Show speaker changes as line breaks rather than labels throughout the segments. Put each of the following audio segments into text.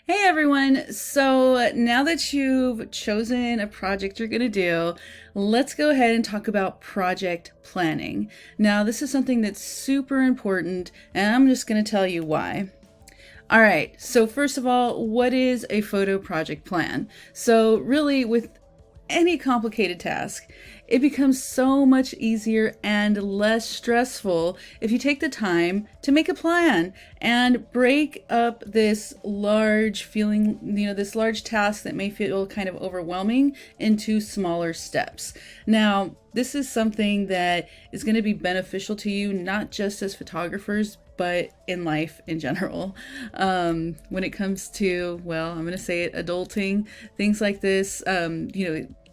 Hey everyone! So now that you've chosen a project you're going to do, let's go ahead and talk about project planning. Now, this is something that's super important, and I'm just going to tell you why. All right, so first of all, what is a photo project plan? So, really, with any complicated task, it becomes so much easier and less stressful if you take the time to make a plan and break up this large this large task that may feel kind of overwhelming into smaller steps. Now, this is something that is going to be beneficial to you, not just as photographers, but in life in general. When it comes to, well, I'm going to say it, adulting, things like this,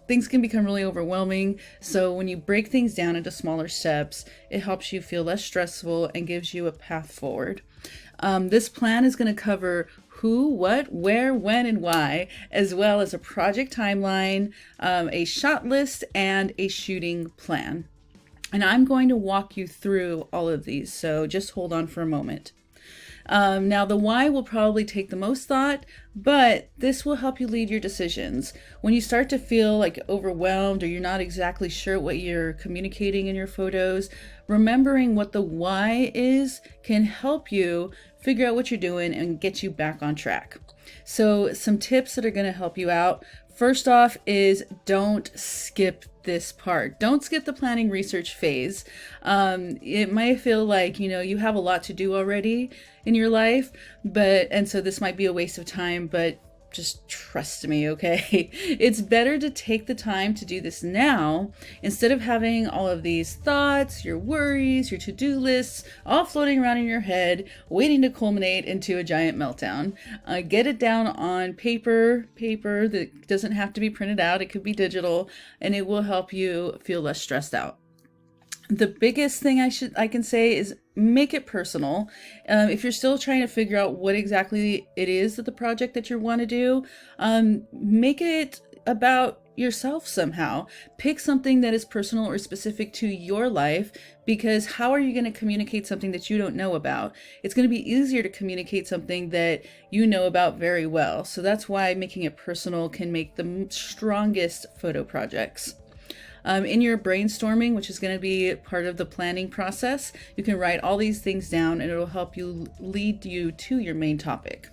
things can become really overwhelming. So when you break things down into smaller steps, it helps you feel less stressful and gives you a path forward. This plan is going to cover who, what, where, when, and why, as well as a project timeline, a shot list, and a shooting plan. And I'm going to walk you through all of these, so just hold on for a moment. Now, the why will probably take the most thought, but this will help you lead your decisions. When you start to feel like overwhelmed or you're not exactly sure what you're communicating in your photos, remembering what the why is can help you figure out what you're doing and get you back on track. So, some tips that are going to help you out. First off is don't skip this part. Don't skip the planning research phase. It might feel like, you have a lot to do already in your life, and so this might be a waste of time, but just trust me, okay? It's better to take the time to do this now instead of having all of these thoughts, your worries, your to-do lists all floating around in your head, waiting to culminate into a giant meltdown. Get it down on paper that doesn't have to be printed out. It could be digital, and it will help you feel less stressed out. The biggest thing I can say is make it personal. If you're still trying to figure out what exactly it is that the project that you want to do, make it about yourself somehow. Pick something that is personal or specific to your life, because how are you going to communicate something that you don't know about? It's going to be easier to communicate something that you know about very well. So that's why making it personal can make the strongest photo projects. In your brainstorming, which is going to be part of the planning process, you can write all these things down and it'll help you lead you to your main topic.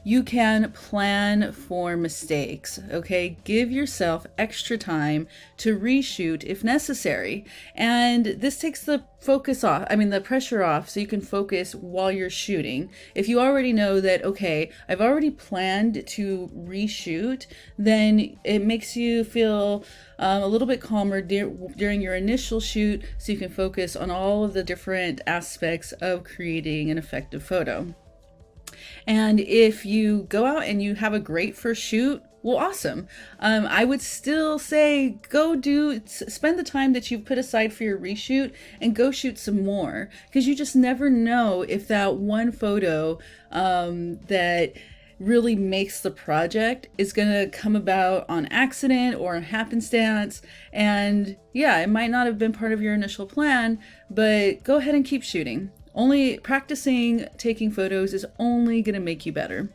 You can plan for mistakes, okay? Give yourself extra time to reshoot if necessary. And this takes the the pressure off, so you can focus while you're shooting. If you already know that, okay, I've already planned to reshoot, then it makes you feel a little bit calmer during your initial shoot, so you can focus on all of the different aspects of creating an effective photo. And if you go out and you have a great first shoot, well, awesome. I would still say spend the time that you've put aside for your reshoot and go shoot some more, because you just never know if that one photo that really makes the project is going to come about on accident or on happenstance. And yeah, it might not have been part of your initial plan, but go ahead and keep shooting. Only practicing taking photos is only going to make you better.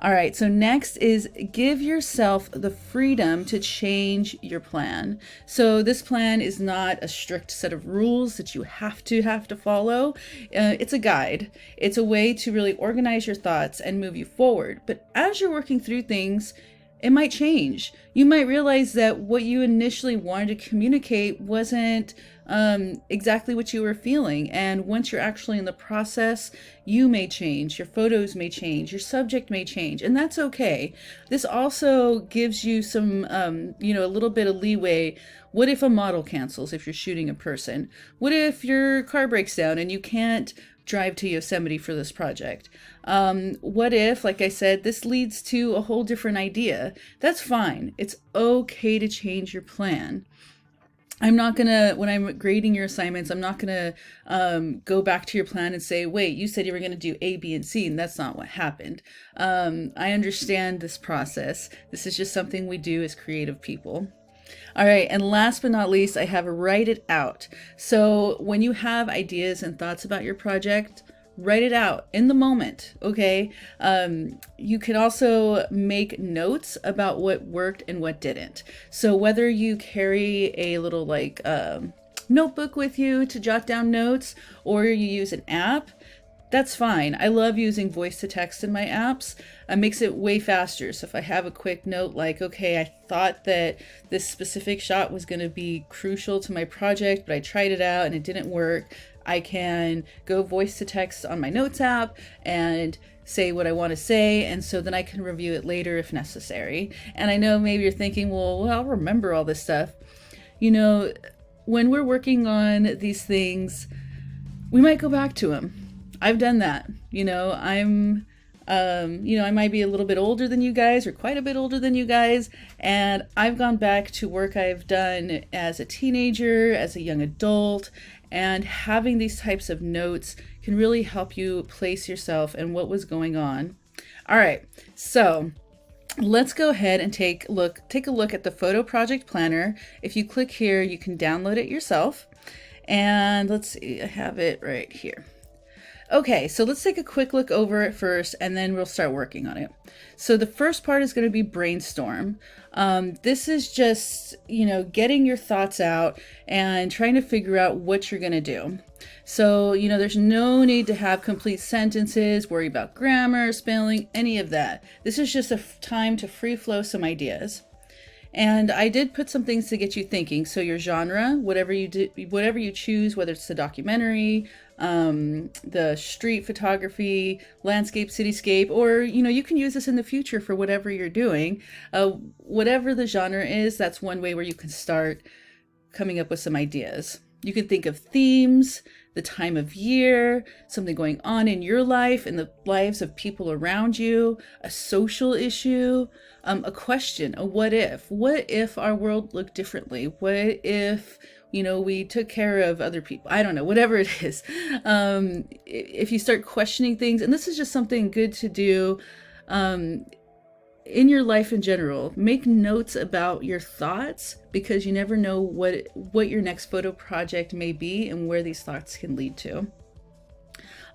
All right, so next is give yourself the freedom to change your plan. So this plan is not a strict set of rules that you have to follow. It's a guide. It's a way to really organize your thoughts and move you forward. But as you're working through things, it might change. You might realize that what you initially wanted to communicate wasn't exactly what you were feeling. And once you're actually in the process, you may change, your photos may change, your subject may change, and that's okay. This also gives you some, a little bit of leeway. What if a model cancels if you're shooting a person? What if your car breaks down and you can't drive to Yosemite for this project? What if, like I said, this leads to a whole different idea? That's fine. It's okay to change your plan. When I'm grading your assignments, I'm not gonna go back to your plan and say, wait, you said you were gonna do A, B, and C, and that's not what happened. I understand this process. This is just something we do as creative people. All right, and last but not least, I have write it out. So when you have ideas and thoughts about your project, Write it out in the moment, okay? You can also make notes about what worked and what didn't. So whether you carry a little like notebook with you to jot down notes, or you use an app, that's fine. I love using voice to text in my apps. It makes it way faster. So if I have a quick note like, okay, I thought that this specific shot was going to be crucial to my project, but I tried it out and it didn't work, I can go voice to text on my notes app and say what I want to say, and so then I can review it later if necessary. And I know maybe you're thinking, well, I'll remember all this stuff. You know, when we're working on these things, we might go back to them. I've done that. I might be a little bit older than you guys, or quite a bit older than you guys, and I've gone back to work I've done as a teenager, as a young adult, and having these types of notes can really help you place yourself and what was going on. All right, so let's go ahead and take a look at the Photo Project Planner. If you click here, you can download it yourself. And let's see, I have it right here. Okay, so let's take a quick look over it first, and then we'll start working on it. So the first part is going to be brainstorm. This is just, getting your thoughts out and trying to figure out what you're going to do. So, there's no need to have complete sentences, worry about grammar, spelling, any of that. This is just a time to free flow some ideas. And I did put some things to get you thinking. So your genre, whatever you choose, whether it's the documentary, the street photography, landscape, cityscape, or, you can use this in the future for whatever you're doing. Whatever the genre is, that's one way where you can start coming up with some ideas. You can think of themes, the time of year, something going on in your life and the lives of people around you, a social issue, a question, a what if. What if our world looked differently? What if, we took care of other people? I don't know, whatever it is. If you start questioning things, and this is just something good to do, in your life in general, make notes about your thoughts, because you never know what your next photo project may be and where these thoughts can lead to.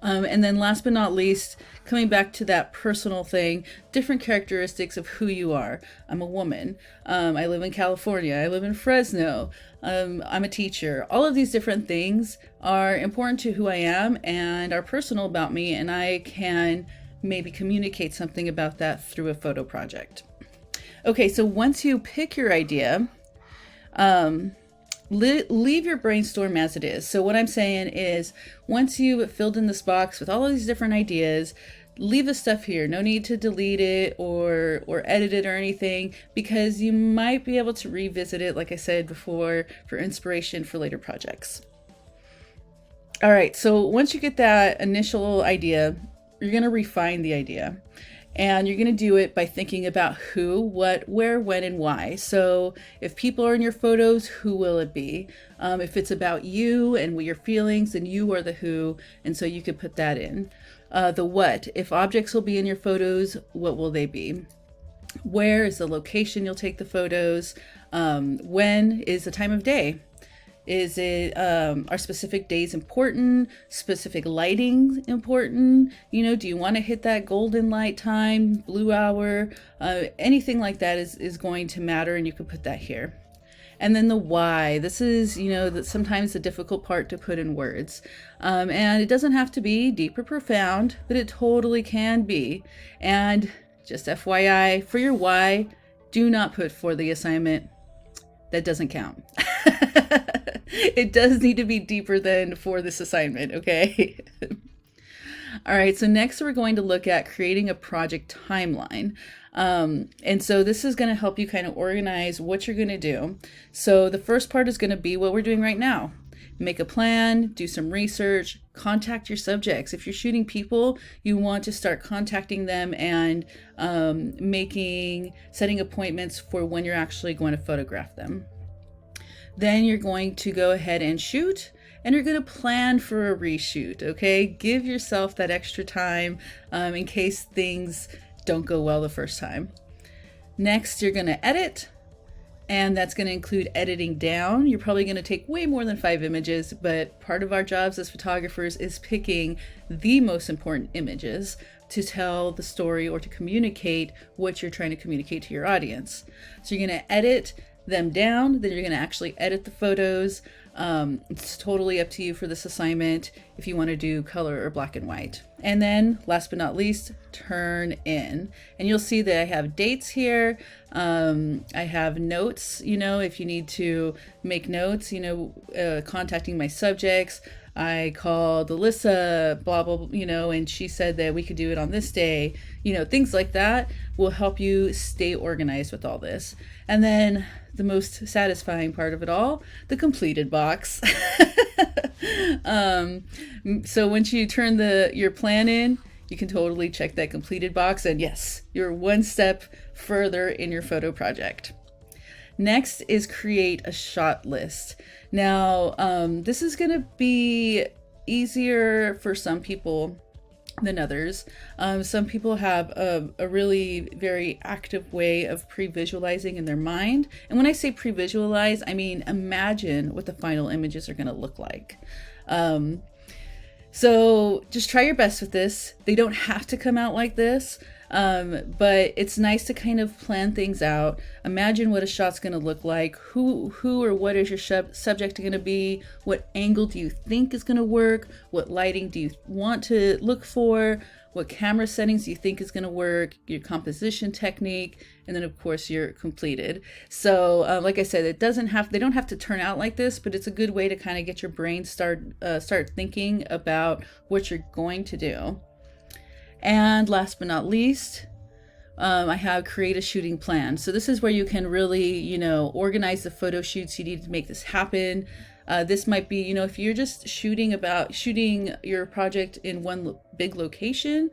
And then last but not least, coming back to that personal thing, different characteristics of who you are. I'm a woman. I live in California. I live in Fresno. I'm a teacher. All of these different things are important to who I am and are personal about me, and I can maybe communicate something about that through a photo project. Okay, so once you pick your idea, leave your brainstorm as it is. So what I'm saying is, once you've filled in this box with all of these different ideas, leave the stuff here. No need to delete it or edit it or anything, because you might be able to revisit it, like I said before, for inspiration for later projects. All right, so once you get that initial idea, you're going to refine the idea, and you're going to do it by thinking about who, what, where, when, and why. So if people are in your photos, who will it be? If it's about you and your feelings, then you are the who, and so you could put that in. The what, if objects will be in your photos, what will they be? Where is the location you'll take the photos? When is the time of day? Is it, are specific days important? Specific lighting important? Do you want to hit that golden light time, blue hour? Anything like that is going to matter, and you can put that here. And then the why. This is, sometimes the difficult part to put in words. And it doesn't have to be deep or profound, but it totally can be. And just FYI, for your why, do not put for the assignment. That doesn't count. It does need to be deeper than for this assignment, okay? All right, so next we're going to look at creating a project timeline. And so this is going to help you kind of organize what you're going to do. So the first part is going to be what we're doing right now. Make a plan, do some research, contact your subjects. If you're shooting people, you want to start contacting them and setting appointments for when you're actually going to photograph them. Then you're going to go ahead and shoot, and you're going to plan for a reshoot, okay? Give yourself that extra time in case things don't go well the first time. Next, you're going to edit, And that's going to include editing down. You're probably going to take way more than 5 images, but part of our jobs as photographers is picking the most important images to tell the story or to communicate what you're trying to communicate to your audience. So you're going to edit them down, then you're going to actually edit the photos. It's totally up to you for this assignment if you want to do color or black and white. And then last but not least, turn in. And you'll see that I have dates here. I have notes, if you need to make notes, contacting my subjects. I called Alyssa, blah, blah, and she said that we could do it on this day. Things like that will help you stay organized with all this. And then the most satisfying part of it all, the completed box. So once you turn your plan in, you can totally check that completed box, and yes, you're one step further in your photo project. Next is create a shot list. Now, this is going to be easier for some people than others. Some people have a really very active way of pre-visualizing in their mind. And when I say pre-visualize, I mean imagine what the final images are going to look like. So just try your best with this. They don't have to come out like this. But it's nice to kind of plan things out. Imagine what a shot's going to look like. Who or what is your subject going to be? What angle do you think is going to work? What lighting do you want to look for? What camera settings do you think is going to work? Your composition technique, and then of course you're completed. So like I said, they don't have to turn out like this, but it's a good way to kind of get your brain start thinking about what you're going to do. And last but not least, I have create a shooting plan. So this is where you can really, organize the photo shoots you need to make this happen. This might be, if you're just shooting your project in one big location,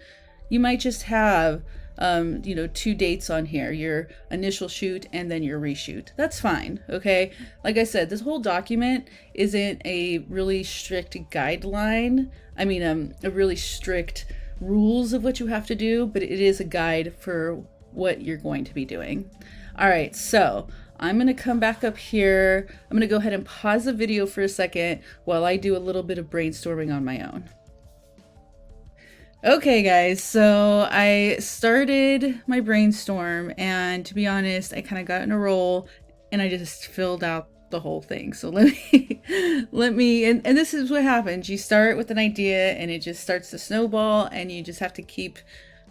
you might just have, 2 dates on here, your initial shoot and then your reshoot. That's fine. Okay. Like I said, this whole document isn't a really strict guideline. A really strict rules of what you have to do, but it is a guide for what you're going to be doing. All right, so I'm going to come back up here. I'm going to go ahead and pause the video for a second while I do a little bit of brainstorming on my own. Okay guys, so I started my brainstorm, and to be honest, I kind of got in a roll and I just filled out the whole thing. So let me, and this is what happens. You start with an idea and it just starts to snowball, and you just have to keep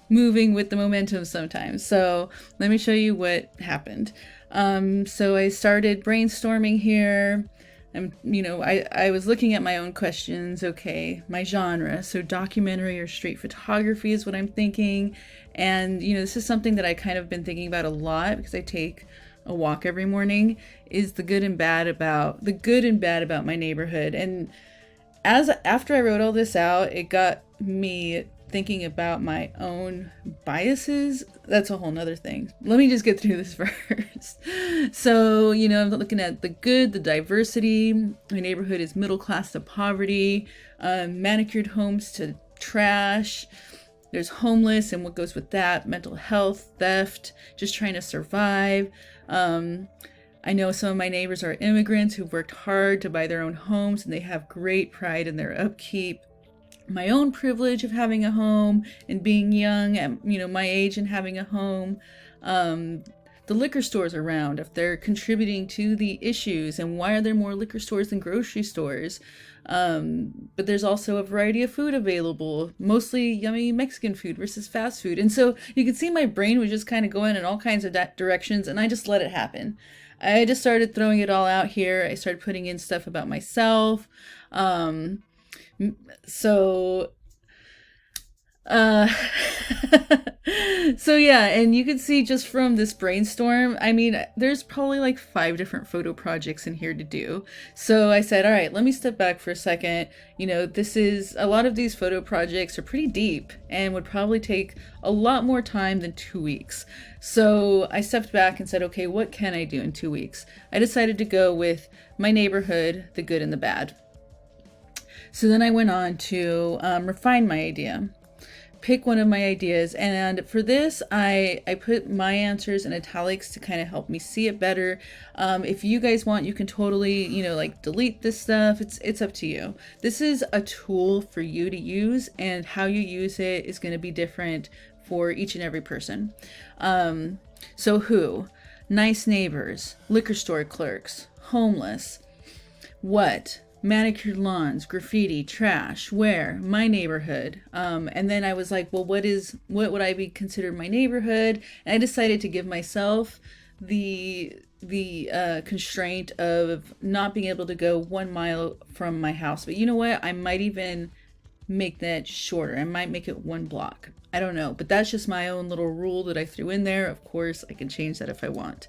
moving with the momentum sometimes. So let me show you what happened. So I started brainstorming here. And, I was looking at my own questions. Okay, my genre. So documentary or street photography is what I'm thinking. And, this is something that I kind of been thinking about a lot because I take a walk every morning, is the good and bad about my neighborhood. And after I wrote all this out, it got me thinking about my own biases. That's a whole nother thing. Let me just get through this first. So, I'm looking at the good, the diversity. My neighborhood is middle class to poverty, manicured homes to trash. There's homeless and what goes with that, mental health, theft, just trying to survive. I know some of my neighbors are immigrants who've worked hard to buy their own homes, and they have great pride in their upkeep. My own privilege of having a home and being young at my age and having a home. The liquor stores around, if they're contributing to the issues, and why are there more liquor stores than grocery stores? But there's also a variety of food available, mostly yummy Mexican food versus fast food. And so you can see my brain was just kind of going in all kinds of directions, and I just let it happen. I just started throwing it all out here. I started putting in stuff about myself. So yeah, and you can see just from this brainstorm, there's probably like 5 different photo projects in here to do. So I said, all right, let me step back for a second. A lot of these photo projects are pretty deep and would probably take a lot more time than 2 weeks. So I stepped back and said, okay, what can I do in 2 weeks? I decided to go with my neighborhood, the good and the bad. So then I went on to refine my idea. pick one of my ideas. And for this, I put my answers in italics to kind of help me see it better. If you guys want, you can totally, like delete this stuff. It's up to you. This is a tool for you to use, and how you use it is going to be different for each and every person. So who? Nice neighbors, liquor store clerks, homeless. What? Manicured lawns, graffiti, trash, where? My neighborhood. And then I was like, well, what would I be considered my neighborhood? And I decided to give myself the constraint of not being able to go 1 mile from my house. But you know what? I might even make that shorter. I might make it 1 block. I don't know, but that's just my own little rule that I threw in there. Of course, I can change that if I want.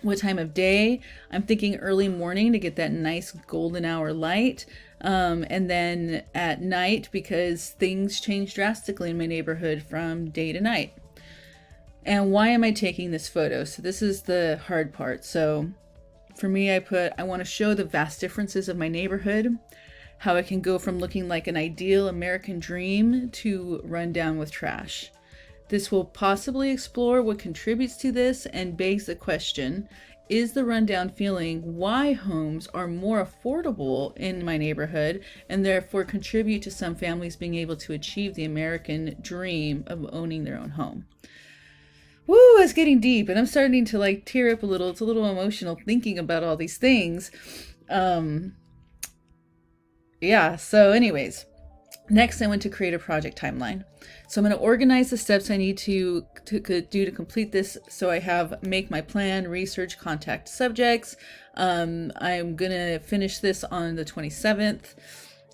What time of day? I'm thinking early morning to get that nice golden hour light. And then at night, because things change drastically in my neighborhood from day to night. And why am I taking this photo? So this is the hard part. So for me, I want to show the vast differences of my neighborhood, how it can go from looking like an ideal American dream to run down with trash. This will possibly explore what contributes to this and begs the question, is the rundown feeling why homes are more affordable in my neighborhood and therefore contribute to some families being able to achieve the American dream of owning their own home? Woo, it's getting deep, and I'm starting to tear up a little. It's a little emotional thinking about all these things. Yeah, so anyways, next I went to create a project timeline. So I'm going to organize the steps I need to do to complete this. So I make my plan, research, contact subjects. I'm going to finish this on the 27th.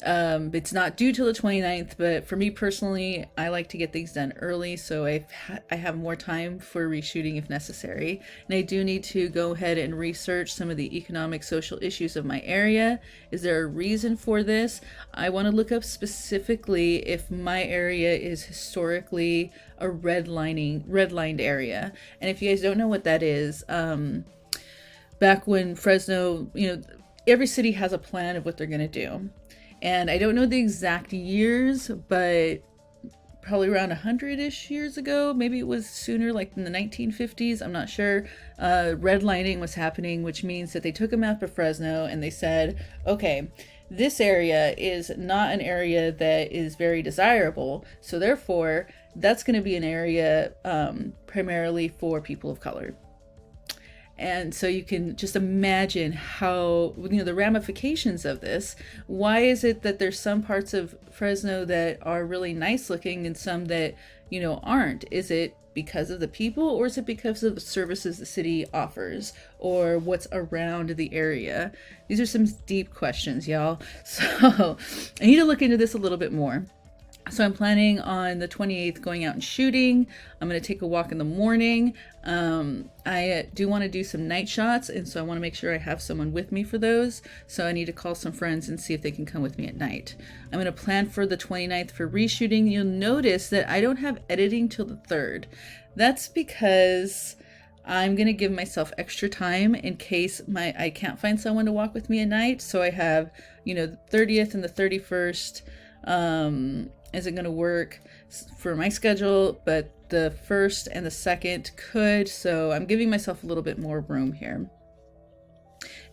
It's not due till the 29th, but for me personally, I like to get things done early, so I have more time for reshooting if necessary. And I do need to go ahead and research some of the economic social issues of my area. Is there a reason for this? I want to look up specifically if my area is historically a redlined area. And if you guys don't know what that is, back when Fresno, every city has a plan of what they're going to do. And I don't know the exact years, but probably around 100-ish years ago, maybe it was sooner, like in the 1950s, I'm not sure, redlining was happening, which means that they took a map of Fresno and they said, okay, this area is not an area that is very desirable, so therefore that's going to be an area primarily for people of color. And so you can just imagine how, the ramifications of this. Why is it that there's some parts of Fresno that are really nice looking and some that, aren't? Is it because of the people, or is it because of the services the city offers, or what's around the area? These are some deep questions, y'all. So I need to look into this a little bit more. So I'm planning on the 28th going out and shooting. I'm going to take a walk in the morning. I do want to do some night shots, and so I want to make sure I have someone with me for those. So I need to call some friends and see if they can come with me at night. I'm going to plan for the 29th for reshooting. You'll notice that I don't have editing till the 3rd. That's because I'm going to give myself extra time in case I can't find someone to walk with me at night. So I have, the 30th and the 31st, isn't going to work for my schedule, but the 1st and the 2nd could, so I'm giving myself a little bit more room here.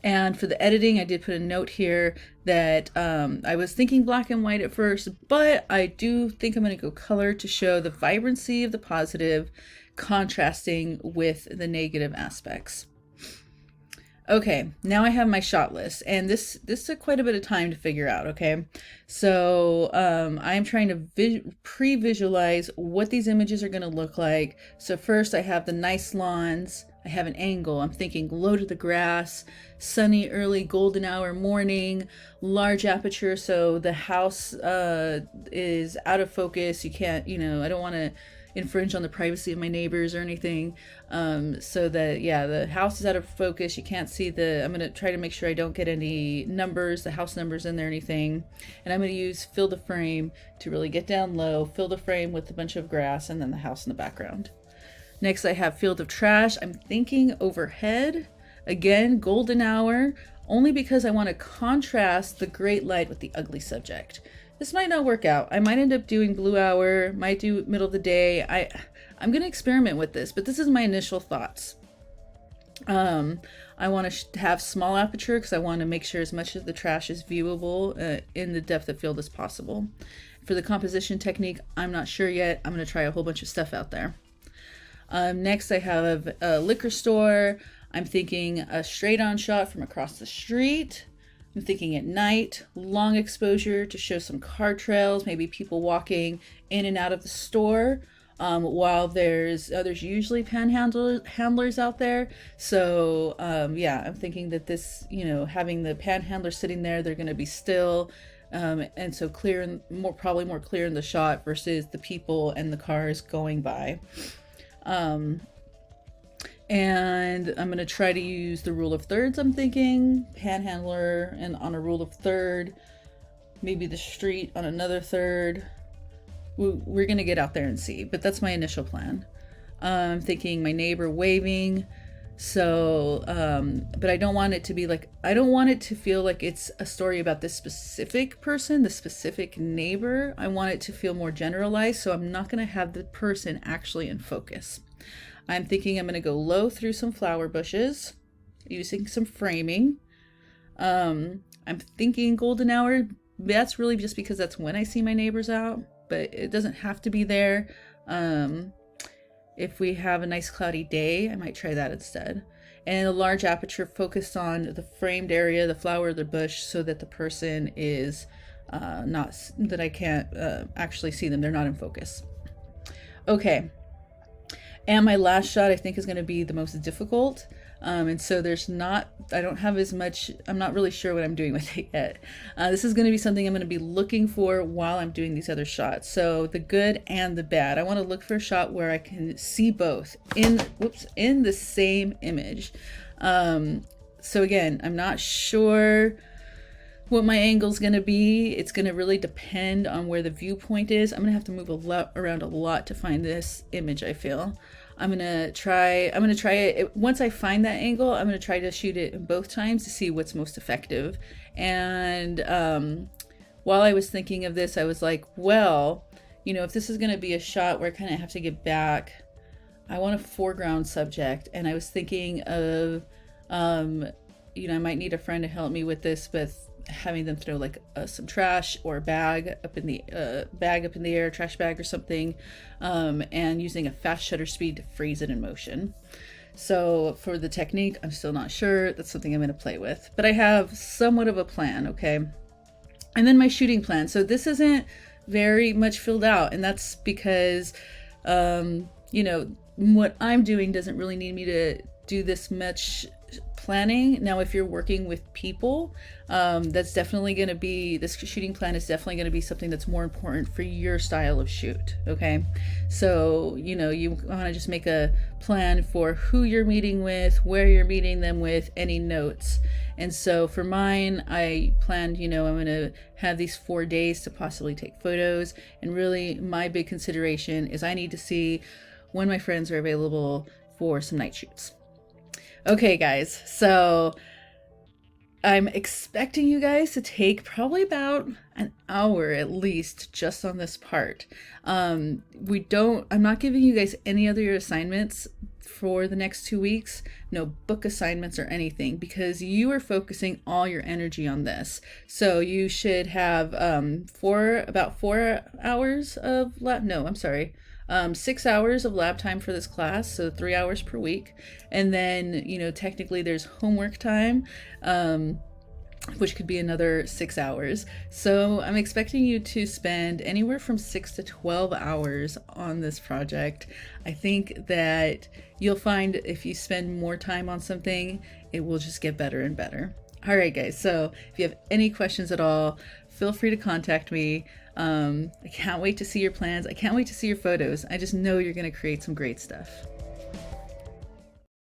And for the editing, I did put a note here that I was thinking black and white at first, but I do think I'm going to go color to show the vibrancy of the positive contrasting with the negative aspects. Okay, now I have my shot list, and this took quite a bit of time to figure out, okay? So I'm trying to pre-visualize what these images are going to look like. So first I have the nice lawns. I have an angle. I'm thinking low to the grass, sunny early golden hour morning, large aperture so the house is out of focus. You can't, I don't want to infringe on the privacy of my neighbors or anything, so that the house is out of focus. You can't see I'm going to try to make sure I don't get any numbers, the house numbers in there or anything, and I'm going to use fill the frame to really get down low, fill the frame with a bunch of grass and then the house in the background. Next I have field of trash. I'm thinking overhead, again golden hour, only because I want to contrast the great light with the ugly subject. this might not work out. I might end up doing blue hour, might do middle of the day. I'm going to experiment with this, but this is my initial thoughts. I want to have small aperture because I want to make sure as much of the trash is viewable in the depth of field as possible. For the composition technique, I'm not sure yet. I'm going to try a whole bunch of stuff out there. Next, I have a liquor store. I'm thinking a straight on shot from across the street. I'm thinking at night, long exposure to show some car trails, maybe people walking in and out of the store. While there's usually panhandlers out there. So yeah, I'm thinking that this, having the panhandler sitting there, they're going to be still. And so clear and probably more clear in the shot versus the people and the cars going by. And I'm going to try to use the rule of thirds. I'm thinking panhandler and on a rule of third, maybe the street on another third. We're going to get out there and see, but that's my initial plan. I'm thinking my neighbor waving. So, but I don't want it to be like, I don't want it to feel like it's a story about this specific person, the specific neighbor. I want it to feel more generalized. So I'm not going to have the person actually in focus. I'm thinking I'm going to go low through some flower bushes using some framing. I'm thinking golden hour. That's really just because that's when I see my neighbors out, but it doesn't have to be there. If we have a nice cloudy day, I might try that instead. And a large aperture focused on the framed area, the flower, the bush, so that the person is not, that I can't actually see them. They're not in focus. Okay. And my last shot I think is going to be the most difficult. And so I don't have as much, I'm not really sure what I'm doing with it yet. This is going to be something I'm going to be looking for while I'm doing these other shots. So the good and the bad. I want to look for a shot where I can see both in the same image. So again, I'm not sure what my angle is going to be. It's going to really depend on where the viewpoint is. I'm going to have to move around a lot to find this image, I feel. I'm going to try it. Once I find that angle, I'm going to try to shoot it both times to see what's most effective. And while I was thinking of this, I was like, well, if this is going to be a shot where I kind of have to get back, I want a foreground subject. And I was thinking of, I might need a friend to help me with this, but having them throw like some trash or a bag up in the air, trash bag or something, and using a fast shutter speed to freeze it in motion. So for the technique, I'm still not sure. That's something I'm going to play with, but I have somewhat of a plan. Okay. And then my shooting plan. So this isn't very much filled out, and that's because, what I'm doing doesn't really need me to do this much planning. Now, if you're working with people, that's definitely going to be, this shooting plan is definitely going to be something that's more important for your style of shoot. Okay. So, you want to just make a plan for who you're meeting with, where you're meeting them with, any notes. And so for mine, I planned, I'm going to have these 4 days to possibly take photos. And really my big consideration is I need to see when my friends are available for some night shoots. Okay, guys, so I'm expecting you guys to take probably about an hour at least just on this part. I'm not giving you guys any other assignments for the next 2 weeks, no book assignments or anything, because you are focusing all your energy on this. So you should have about 4 hours of 6 hours of lab time for this class, so 3 hours per week. And then, technically there's homework time, which could be another 6 hours. So I'm expecting you to spend anywhere from 6 to 12 hours on this project. I think that you'll find if you spend more time on something, it will just get better and better. All right, guys. So if you have any questions at all, feel free to contact me. I can't wait to see your plans. I can't wait to see your photos. I just know you're going to create some great stuff.